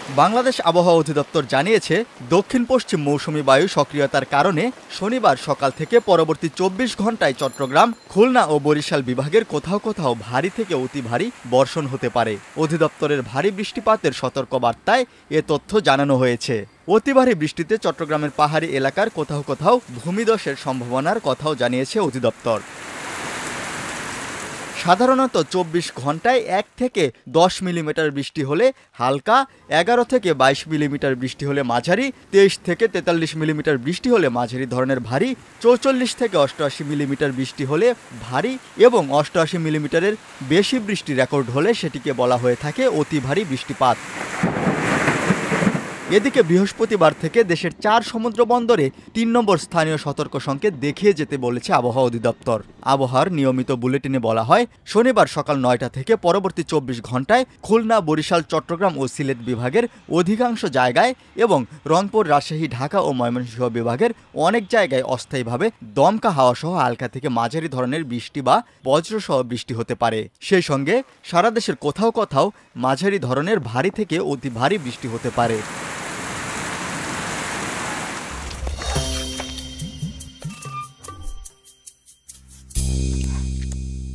বাংলাদেশ আবহাওয়া অধিদপ্তর জানিয়েছে, দক্ষিণ পশ্চিম মৌসুমি বায়ু সক্রিয়তার কারণে শনিবার সকাল থেকে পরবর্তী ২৪ ঘন্টায় চট্টগ্রাম, খুলনা ও বরিশাল বিভাগের কোথাও কোথাও ভারী থেকে অতি ভারী বর্ষণ হতে পারে। অধিদপ্তরের ভারী বৃষ্টিপাতের সতর্কবার্তায় এ তথ্য জানানো হয়েছে। অতি ভারী বৃষ্টিতে চট্টগ্রামের পাহাড়ি এলাকার কোথাও কোথাও ভূমিধসের সম্ভাবনার কথাও জানিয়েছে অধিদপ্তর। সাধারণত ২৪ ঘন্টায় ১ থেকে ১০ মিলিমিটার বৃষ্টি হলে হালকা, ১১ থেকে ২২ মিলিমিটার বৃষ্টি হলে মাঝারি, ২৩ থেকে ৪৩ মিলিমিটার বৃষ্টি হলে মাঝারি ধরনের ভারী, ৪৪ থেকে ৮৮ মিলিমিটার বৃষ্টি হলে ভারী এবং ৮৮ মিলিমিটারের বেশি বৃষ্টি রেকর্ড হলে সেটিকে বলা হয়ে থাকে অতি ভারী বৃষ্টিপাত। এদিকে বৃহস্পতিবার থেকে দেশের ৪ সমুদ্র বন্দরে ৩ নম্বর স্থানীয় সতর্ক সংকেত দেখিয়ে যেতে বলেছে আবহাওয়া অধিদপ্তর। আবহাওয়ার নিয়মিত বুলেটিনে বলা হয়, শনিবার সকাল ৯টা থেকে পরবর্তী ২৪ ঘন্টায় খুলনা, বরিশাল, চট্টগ্রাম ও সিলেট বিভাগের অধিকাংশ জায়গায় এবং রংপুর, রাজশাহী, ঢাকা ও ময়মনসিংহ বিভাগের অনেক জায়গায় অস্থায়ীভাবে দমকা হাওয়াসহ হালকা থেকে মাঝারি ধরনের বৃষ্টি বা বজ্রসহ বৃষ্টি হতে পারে। সেই সঙ্গে সারা দেশের কোথাও কোথাও মাঝারি ধরনের ভারী থেকে অতি ভারী বৃষ্টি হতে পারে।